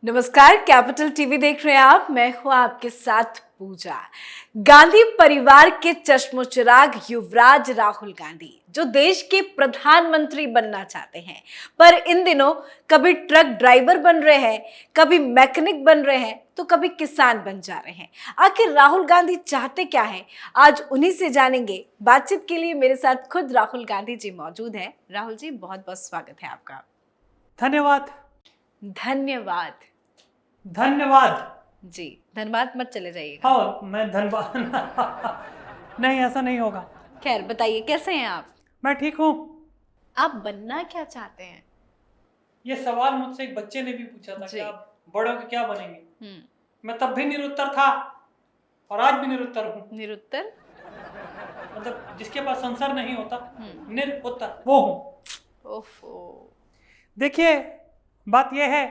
नमस्कार, capital TV देख रहे हैं आप। मैं हूं आपके साथ पूजा। गांधी परिवार के चश्मोचिराग युवराज राहुल गांधी जो देश के प्रधानमंत्री बनना चाहते हैं, पर इन दिनों कभी ट्रक ड्राइवर बन रहे हैं, कभी मैकेनिक बन रहे हैं, तो कभी किसान बन जा रहे हैं। आखिर राहुल गांधी चाहते क्या है, आज उन्हीं से जानेंगे। बातचीत के लिए मेरे साथ खुद राहुल गांधी जी मौजूद हैं। राहुल जी, बहुत बहुत स्वागत है आपका। धन्यवाद। धन्यवाद धन्यवाद जी, धन्यवाद मत चले जाइएगा। हाँ, मैं धन्यवाद नहीं, ऐसा नहीं होगा। खैर बताइए, कैसे हैं आप? मैं ठीक हूँ। आप बनना क्या चाहते हैं? ये सवाल मुझसे एक बच्चे ने भी पूछा था कि आप बड़े होकर क्या बनेंगे। मैं तब भी निरुत्तर था और आज भी निरुत्तर हूँ। निरुत्तर मतलब जिसके पास संसार नहीं होता, निरुत्तर वो हूँ। ओफो। देखिए, बात ये है,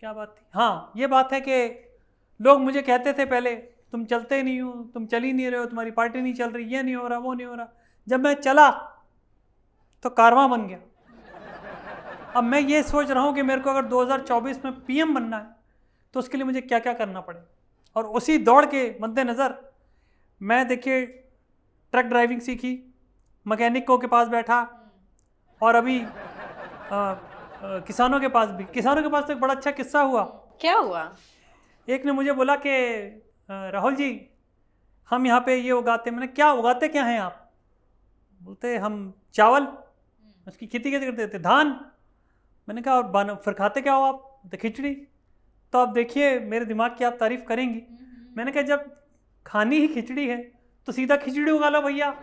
क्या बात थी? हाँ, ये बात है कि लोग मुझे कहते थे पहले, तुम चलते ही नहीं हो, तुम चल ही नहीं रहे हो, तुम्हारी पार्टी नहीं चल रही, ये नहीं हो रहा, वो नहीं हो रहा। जब मैं चला तो कारवां बन गया। अब मैं ये सोच रहा हूँ कि मेरे को अगर 2024 में पीएम बनना है तो उसके लिए मुझे क्या क्या करना पड़े, और उसी दौड़ के मद्देनज़र मैं देखिए ट्रक ड्राइविंग सीखी, मैकेनिकों के पास बैठा, और अभी किसानों के पास भी। किसानों के पास तो एक बड़ा अच्छा किस्सा हुआ। क्या हुआ? एक ने मुझे बोला कि राहुल जी, हम यहाँ पे ये उगाते। मैंने क्या उगाते क्या हैं आप? बोलते हम चावल, उसकी खेती कैसे करते थे? धान। मैंने कहा और फिर खाते क्या हो आप? तो खिचड़ी। तो आप देखिए मेरे दिमाग की आप तारीफ करेंगी। मैंने कहा जब खानी ही खिचड़ी है तो सीधा खिचड़ी उगा लो भैया।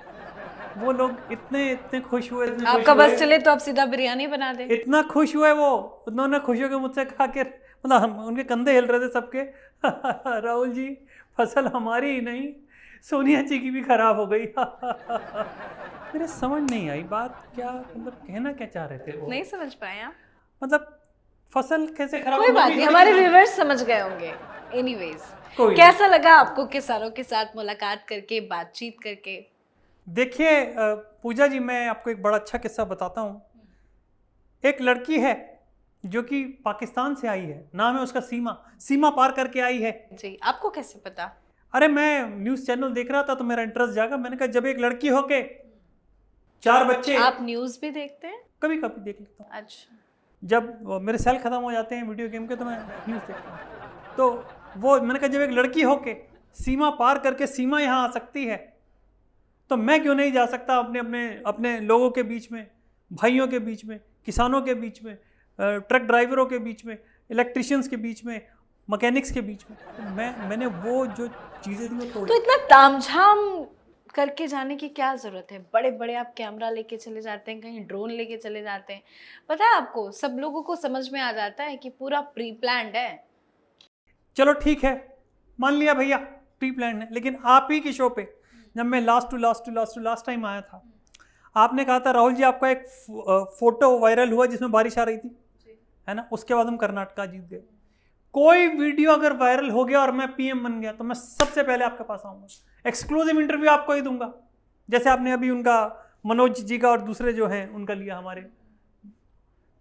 वो लोग इतने खुश हुए, आपका बस चले तो आप सीधा बिरयानी बना दे। इतना खुश हुए वो, उन्होंने खुश होकर मुझसे कहा कि मतलब हम, उनके कंधे हिल रहे थे सबके राहुल जी, फसल हमारी ही नहीं, सोनिया जी की भी खराब हो गई। मेरे समझ नहीं आई बात, क्या मतलब कहना क्या चाह रहे थे वो? नहीं समझ पाए आप? मतलब फसल कैसे खराब? कोई बात नहीं, हमारे व्यूअर्स समझ गए होंगे। एनीवेज, कैसा लगा आपको किसानों के साथ मुलाकात करके, बातचीत करके? देखिए पूजा जी, मैं आपको एक बड़ा अच्छा किस्सा बताता हूँ। एक लड़की है जो कि पाकिस्तान से आई है, नाम है उसका सीमा पार करके आई है। जी, आपको कैसे पता? अरे मैं न्यूज़ चैनल देख रहा था तो मेरा इंटरेस्ट जागा। मैंने कहा जब एक लड़की हो के 4 बच्चे। आप न्यूज़ भी देखते हैं? कभी कभी देख लेता हूँ। अच्छा। जब मेरे सेल खत्म हो जाते हैं वीडियो गेम के तो मैं न्यूज़ देखता हूँ। तो वो मैंने कहा जब एक लड़की हो के सीमा पार करके सीमा यहाँ आ सकती है तो मैं क्यों नहीं जा सकता अपने अपने अपने लोगों के बीच में, भाइयों के बीच में, किसानों के बीच में, ट्रक ड्राइवरों के बीच में, इलेक्ट्रिशियंस के बीच में, मैकेनिक्स के बीच में। तो मैंने वो जो चीज़ें थी वो तोड़ी। तो इतना तामझाम करके जाने की क्या ज़रूरत है? बड़े बड़े आप कैमरा लेके चले जाते हैं, कहीं ड्रोन लेके चले जाते हैं। पता है आपको, सब लोगों को समझ में आ जाता है कि पूरा प्री प्लान्ड है। चलो ठीक है, मान लिया भैया प्री प्लान्ड है, लेकिन आप ही की शो पे जब मैं लास्ट टाइम आया था, आपने कहा था राहुल जी आपका एक फोटो वायरल हुआ जिसमें बारिश आ रही थी, है ना? उसके बाद हम कर्नाटका जीत गए। कोई वीडियो अगर वायरल हो गया और मैं पीएम बन गया तो मैं सबसे पहले आपके पास आऊंगा, एक्सक्लूसिव इंटरव्यू आपको ही दूंगा, जैसे आपने अभी उनका मनोज जी का और दूसरे जो हैं उनका लिया हमारे।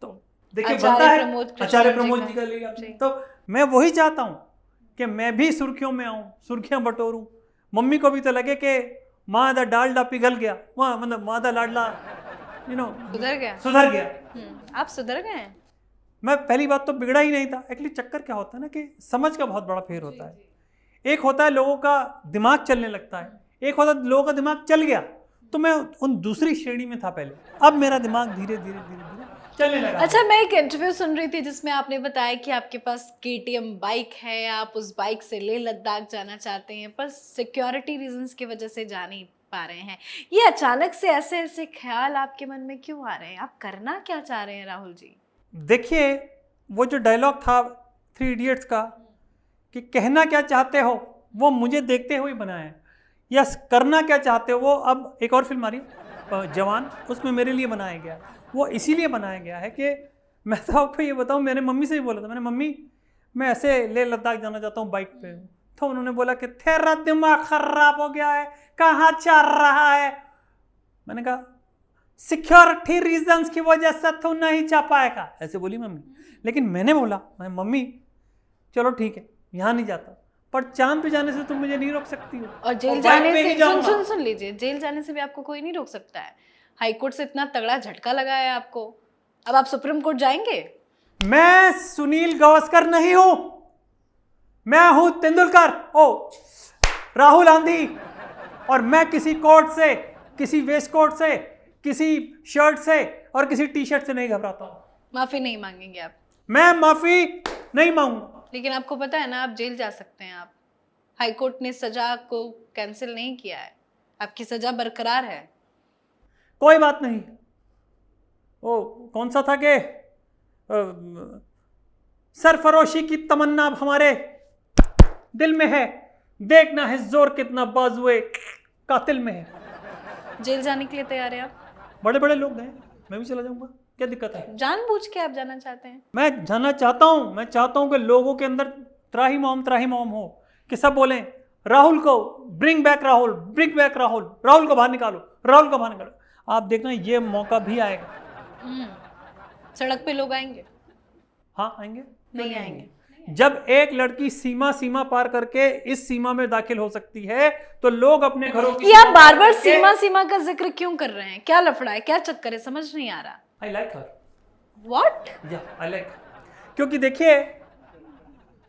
तो देखिए बनता है, आचार्य प्रमोद जी का लिया। तो मैं वही चाहता हूँ कि मैं भी सुर्खियों में आऊँ, सुर्खियां बटोरूं। मम्मी को भी तो लगे कि माँ दा डालडा पिघल गया, वहाँ मतलब माँ दा लाडला सुधर गया। आप सुधर गए हैं? मैं पहली बात तो बिगड़ा ही नहीं था। एक्चुअली चक्कर क्या होता है ना कि समझ का बहुत बड़ा फेर होता है। एक होता है लोगों का दिमाग चलने लगता है, एक होता है लोगों का दिमाग चल गया। तो मैं उन दूसरी श्रेणी में था पहले, अब मेरा दिमाग धीरे धीरे चलने लगा। अच्छा, मैं एक इंटरव्यू सुन रही थी जिसमें आपने बताया कि आपके पास केटीएम बाइक है, आप उस बाइक से लेह लद्दाख जाना चाहते हैं, पर सिक्योरिटी रीजंस की वजह से जा नहीं पा रहे हैं। ये अचानक से ऐसे ऐसे ख्याल आपके मन में क्यों आ रहे हैं? आप करना क्या चाह रहे हैं राहुल जी? देखिए, वो जो डायलॉग था 3 इडियट्स का कि कहना क्या चाहते हो, वो मुझे देखते हुए बनाया है। यस, करना क्या चाहते हो, वो अब एक और फिल्म आ रही जवान, उसमें मेरे लिए बनाया गया। वो इसीलिए बनाया गया है कि मैं तो आपको ये बताऊं, मैंने मम्मी से ही बोला था, मैंने मम्मी मैं ऐसे लेह लद्दाख जाना चाहता हूँ बाइक पे। तो उन्होंने बोला कि तेरा दिमाग खराब हो गया है, कहाँ चल रहा है? मैंने कहा सिक्योरिटी रीजंस की वजह से तू नहीं जा पाएगा, ऐसे बोली मम्मी। लेकिन मैंने बोला, मैं मम्मी चलो ठीक है यहाँ नहीं जाता, पर चांद पे जाने से तुम मुझे नहीं रोक सकती हो। और जेल जाने से सुन लीजिए, जेल जाने से भी आपको कोई नहीं रोक सकता है। हाई कोर्ट से इतना तगड़ा झटका लगा है आपको, अब आप सुप्रीम कोर्ट जाएंगे? मैं सुनील गावस्कर नहीं हूं, मैं हूं तेंदुलकर, ओ राहुल गांधी। और मैं किसी कोर्ट से, किसी वेस्ट कोर्ट से, किसी शर्ट से और किसी टी शर्ट से नहीं घबराता हूं। माफी नहीं मांगेंगे आप? मैं माफी नहीं मांगूंगा। लेकिन आपको पता है ना, आप जेल जा सकते हैं। आप, हाई कोर्ट ने सजा को कैंसिल नहीं किया है, आपकी सजा बरकरार है। कोई बात नहीं। ओ कौन सा था कि सरफरोशी की तमन्ना हमारे दिल में है, देखना है जोर कितना बाजुए कातिल में है। जेल जाने के लिए तैयार है आप? बड़े बड़े लोग गए, मैं भी चला जाऊंगा, क्या दिक्कत है? जानबूझ के आप जाना चाहते हैं? मैं जाना चाहता हूं, मैं चाहता हूं कि लोगों के अंदर त्राहिमाम हो, कि सब बोलें राहुल को bring back Rahul, bring back Rahul, Rahul को बाहर निकालो, राहुल को बाहर निकालो। आप देखना ये मौका भी आएगा। सड़क पे लोग आएंगे? हाँ आएंगे, नहीं आएंगे? जब एक लड़की सीमा पार करके इस सीमा में दाखिल हो सकती है तो लोग अपने घरों की, ये आप बार बार सीमा का जिक्र क्यों कर रहे हैं? क्या लफड़ा है, क्या चक्कर है, समझ नहीं आ रहा। I like her. What? Yeah, I like her. क्योंकि देखिए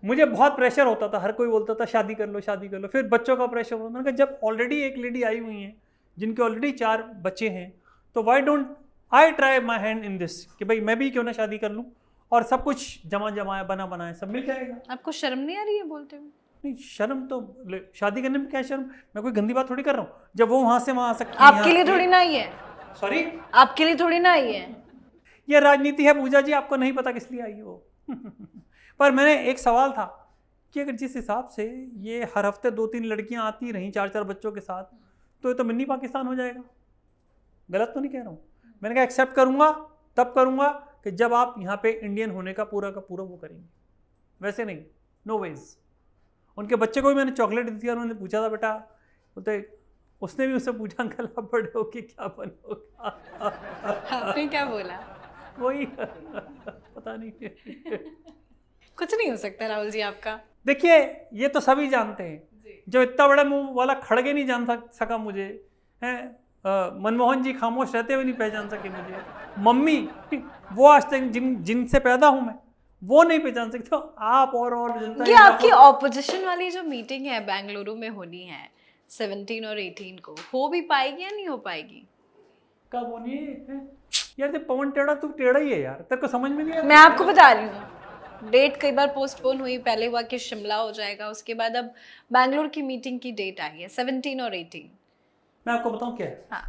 मुझे बहुत प्रेशर होता था, हर कोई बोलता था शादी कर लो शादी कर लो, फिर बच्चों का प्रेशर होता था। मैंने कहा जब ऑलरेडी एक लेडी आई हुई है जिनके ऑलरेडी 4 बच्चे हैं, तो why don't I try my hand in this, कि भाई मैं भी क्यों ना शादी कर लूँ और सब कुछ जमाया बना बनाया सब मिल जाएगा। आपको शर्म नहीं आ रही है बोलते हुए? नहीं शर्म तो, शादी करने में क्या शर्म, मैं कोई गंदी बात थोड़ी कर रहा हूँ। जब वो वहां से वहां आ सकती है, आपके लिए थोड़ी ना आई है। सॉरी, आपके लिए थोड़ी ना आई है। ये राजनीति है पूजा जी, आपको नहीं पता किस लिए आई हो। पर मैंने एक सवाल था कि अगर जिस हिसाब से ये हर हफ्ते 2-3 लड़कियां आती रहीं 4-4 बच्चों के साथ, तो ये तो मिनी पाकिस्तान हो जाएगा। गलत तो नहीं कह रहा हूँ। मैंने कहा एक्सेप्ट करूँगा तब करूँगा कि जब आप यहाँ पे इंडियन होने का पूरा वो करेंगे, वैसे नहीं, नो वेज। उनके बच्चे को भी मैंने चॉकलेट दी थी और उन्होंने पूछा था बेटा, बोलते उसने भी उससे पूछा अंकल आप बड़े हो के क्या बनोगे? आपने क्या बोला? वही पता नहीं। कुछ नहीं हो सकता राहुल जी आपका। देखिए ये तो सभी जानते हैं, जो इतना बड़ा मुंह वाला खड़गे नहीं जान सका मुझे, हैं मनमोहन जी खामोश रहते हुए नहीं पहचान सके मुझे, मम्मी वो आज तक जिनसे पैदा हूं मैं वो नहीं पहचान सकते, तो आप और जनता। ये आपकी ऑपोजिशन वाली जो मीटिंग है बेंगलुरु में होनी है 17 और 18 को, हो भी पाएगी या नहीं हो पाएगी? कब होनी है यार? ते पवन टेढ़ा, तू टेढ़ा ही है यार, तेरे को समझ में नहीं आता। मैं आपको बता रही हूँ, डेट कई बार पोस्टपोन हुई, पहले हुआ कि शिमला हो जाएगा, उसके बाद अब बैंगलोर की मीटिंग की डेट आई है 17 और 18। मैं आपको बताऊं क्या है, हाँ।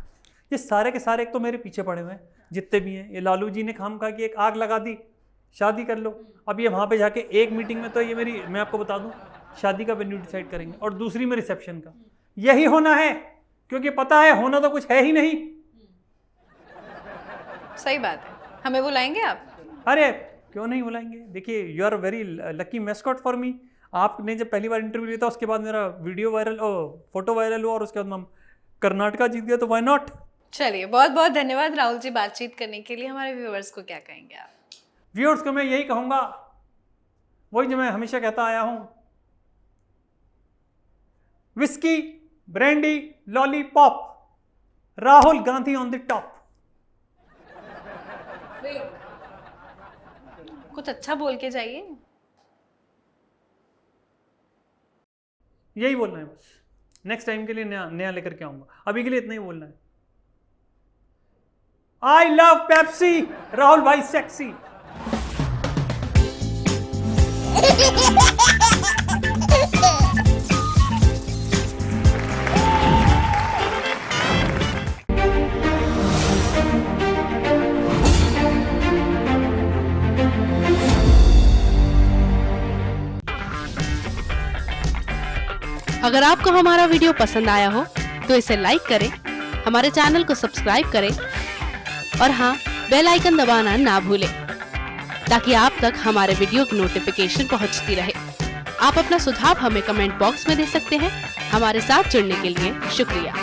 ये सारे के सारे एक तो मेरे पीछे पड़े हुए हैं जितने भी हैं। ये लालू जी ने खाम खा कि एक आग लगा दी, शादी कर लो। अब ये वहाँ पे जाके एक मीटिंग में, तो ये मेरी, मैं आपको बता दूं, शादी का वेन्यू डिसाइड करेंगे और दूसरी में रिसेप्शन का। यही होना है, क्योंकि पता है होना तो कुछ है ही नहीं। सही बात है। हमें बुलाएंगे आप? अरे क्यों नहीं बुलाएंगे। देखिए you are very lucky mascot for me. आपने जब पहली बार इंटरव्यू लिया था उसके बाद मेरा वीडियो वायरल, फोटो वायरल हुआ और उसके बाद हम कर्नाटका जीत गया, तो व्हाई नॉट। चलिए बहुत बहुत धन्यवाद राहुल जी बातचीत करने के लिए। हमारे व्यूअर्स को क्या कहेंगे आप? व्यूअर्स को मैं यही कहूँगा, वही जो मैं हमेशा कहता आया हूँ, whisky brandy lollipop, Rahul Gandhi on the top. कुछ अच्छा बोल के जाइए। यही बोलना है बस, नेक्स्ट टाइम के लिए नया लेकर के आऊंगा। अभी के लिए इतना ही बोलना है। आई लव पेप्सी, राहुल भाई सेक्सी। अगर आपको हमारा वीडियो पसंद आया हो तो इसे लाइक करें, हमारे चैनल को सब्सक्राइब करें और हाँ, बेल आइकन दबाना ना भूलें ताकि आप तक हमारे वीडियो की नोटिफिकेशन पहुंचती रहे। आप अपना सुझाव हमें कमेंट बॉक्स में दे सकते हैं। हमारे साथ जुड़ने के लिए शुक्रिया।